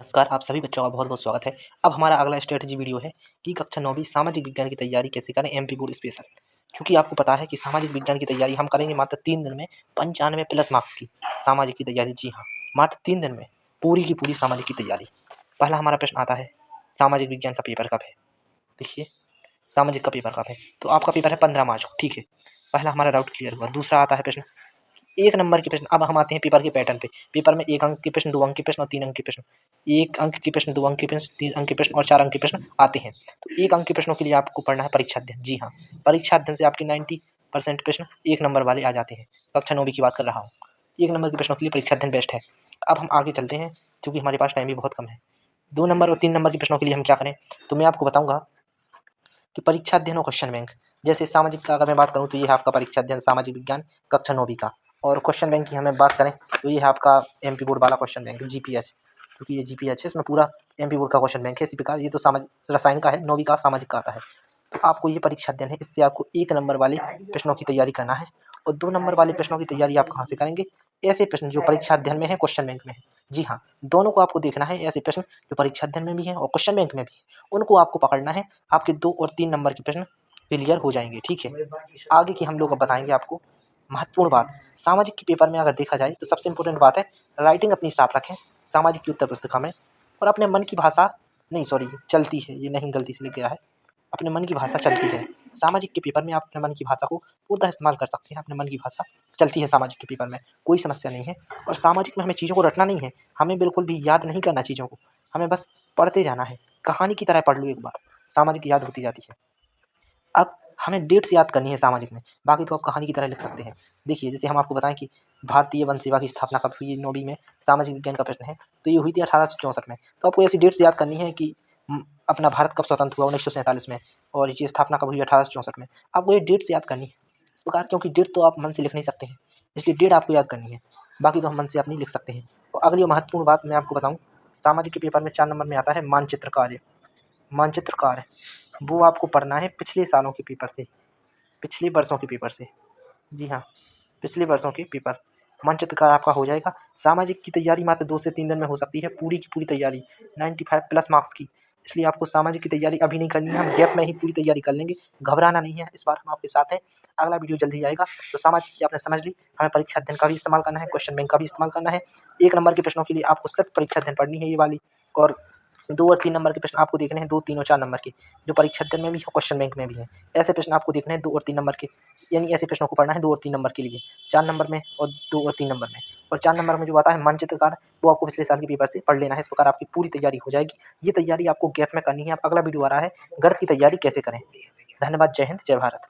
नमस्कार, आप सभी बच्चों का बहुत-बहुत स्वागत है। अब हमारा अगला स्ट्रैटेजी वीडियो है कि कक्षा 9वीं सामाजिक विज्ञान की तैयारी कैसे करें एमपी बोर्ड स्पेशल। क्योंकि आपको पता है कि सामाजिक विज्ञान की तैयारी हम करेंगे मात्र 3 दिन में 95 प्लस मार्क्स की सामाजिक की तैयारी। जी हाँ, मात्र 3 दिन में पूरी की पूरी सामाजिक की तैयारी। पहला हमारा प्रश्न आता है, सामाजिक विज्ञान का पेपर कब है? देखिए, सामाजिक का पेपर कब है? तो आपका पेपर है 15 मार्च को, ठीक है। पहला हमारा डाउट क्लियर हुआ। दूसरा आता है प्रश्न, 1 नंबर के प्रश्न। अब हम आते हैं पेपर के पैटर्न पे। पेपर में 1 अंक के प्रश्न, 2 अंक के प्रश्न और 3 अंक के प्रश्न। 1 अंक के प्रश्न, 2 अंक के प्रश्न, 3 अंक के प्रश्न और 4 अंक के प्रश्न आते हैं। तो 1 अंक के प्रश्नों के लिए आपको पढ़ना है परीक्षा अध्ययन। जी हाँ, परीक्षा अध्ययन से आपके 90% प्रश्न 1 नंबर वाले आ जाते हैं। कक्षा 9वीं की बात कर रहा हूँ। 1 नंबर के प्रश्नों के लिए परीक्षा अध्ययन बेस्ट है। अब हम आगे चलते हैं, क्योंकि हमारे पास टाइम भी बहुत कम है। 2 नंबर और 3 नंबर के प्रश्नों के लिए हम क्या करें? तो मैं आपको बताऊँगा कि परीक्षा अध्ययन और क्वेश्चन बैंक। जैसे सामाजिक का अगर मैं बात करूँ तो ये है आपका परीक्षा अध्ययन सामाजिक विज्ञान कक्षा 9वीं का। और क्वेश्चन बैंक की हमें बात करें तो ये है आपका एमपी बोर्ड वाला क्वेश्चन बैंक जीपीएच। क्योंकि ये जीपीएच है, इसमें पूरा एमपी बोर्ड का क्वेश्चन बैंक है। इसी प्रकार ये तो सामाजिक रसायन का है, 9वीं का सामाजिक का आता है। तो आपको ये परीक्षा अध्ययन है, इससे आपको 1 नंबर वाले प्रश्नों की तैयारी करना है। और 2 नंबर वाले प्रश्नों की तैयारी आप कहाँ से करेंगे? ऐसे प्रश्न जो परीक्षा अध्ययन में है, क्वेश्चन बैंक में है। जी हाँ, दोनों को आपको देखना है। ऐसे प्रश्न जो परीक्षा अध्ययन में भी हैं और क्वेश्चन बैंक में भी हैं, उनको आपको पकड़ना है। आपके 2 और 3 नंबर के प्रश्न क्लियर हो जाएँगे, ठीक है। आगे की हम लोग अब बताएँगे आपको महत्वपूर्ण बात। सामाजिक के पेपर में अगर देखा जाए तो सबसे इम्पोर्टेंट बात है, राइटिंग अपनी साफ रखें सामाजिक की उत्तर पुस्तिका में। और अपने मन की भाषा, नहीं सॉरी, चलती है, ये नहीं, गलती से लिख गया है। अपने मन की भाषा चलती है। सामाजिक के पेपर में आप अपने मन की भाषा को पूर्णतः इस्तेमाल कर सकते हैं। अपने मन की भाषा चलती है सामाजिक के पेपर में, कोई समस्या नहीं है। और सामाजिक में हमें चीज़ों को रटना नहीं है, हमें बिल्कुल भी याद नहीं करना चीज़ों को, हमें बस पढ़ते जाना है। कहानी की तरह पढ़ लो एक बार, सामाजिक याद होती जाती है। अब हमें डेट्स याद करनी है सामाजिक में, बाकी तो आप कहानी की तरह लिख सकते हैं। देखिए, जैसे हम आपको बताएँ कि भारतीय वन सेवा की स्थापना कब हुई? 9वीं में सामाजिक विज्ञान का प्रश्न है, तो ये हुई थी 1864 में। तो आपको ऐसी डेट्स याद करनी है कि अपना भारत कब स्वतंत्र हुआ? 1947 में। और ये स्थापना कब हुई? 1864 में। आपको ये डेट्स याद करनी है इस प्रकार, क्योंकि डेट तो आप मन से लिख नहीं सकते हैं, इसलिए डेट आपको याद करनी है। बाकी तो हम मन से आप नहीं लिख सकते हैं। और अगली महत्वपूर्ण बात मैं आपको बताऊँ, सामाजिक के पेपर में 4 नंबर में आता है मानचित्र कार्य। मानचित्र कार्य, वो आपको पढ़ना है पिछले सालों के पेपर से, पिछले वर्षों के पेपर से। जी हाँ, पिछले वर्षों के पेपर। मानचित्र कार्य आपका हो जाएगा। सामाजिक की तैयारी मात्र 2 से 3 दिन में हो सकती है, पूरी की पूरी तैयारी 95 प्लस मार्क्स की। इसलिए आपको सामाजिक की तैयारी अभी नहीं करनी है, हम गैप में ही पूरी तैयारी कर लेंगे। घबराना नहीं है, इस बार हम आपके साथ हैं। अगला वीडियो जल्द ही आएगा। तो सामाजिक की आपने समझ ली, हमें परीक्षा अध्ययन का भी इस्तेमाल करना है, क्वेश्चन बैंक का भी इस्तेमाल करना है। 1 नंबर के प्रश्नों के लिए आपको सिर्फ परीक्षा अध्ययन पढ़नी है ये वाली। और 2 और 3 नंबर के प्रश्न आपको देखने हैं, 2, 3 और 4 नंबर के, जो परीक्षा अध्ययन में भी है, क्वेश्चन बैंक में भी हैं। ऐसे प्रश्न आपको देखने हैं 2 और 3 नंबर के, यानी ऐसे प्रश्नों को पढ़ना है 2 और 3 नंबर के लिए, 4 नंबर में और 2 और 3 नंबर में। और 4 नंबर में जो आता है मानचित्रकार, वो आपको पिछले साल के पेपर से पढ़ लेना है। इस प्रकार आपकी पूरी तैयारी हो जाएगी। ये तैयारी आपको गैप में करनी है। अब अगला वीडियो आ रहा है, गणित की तैयारी कैसे करें। धन्यवाद, जय हिंद, जय भारत।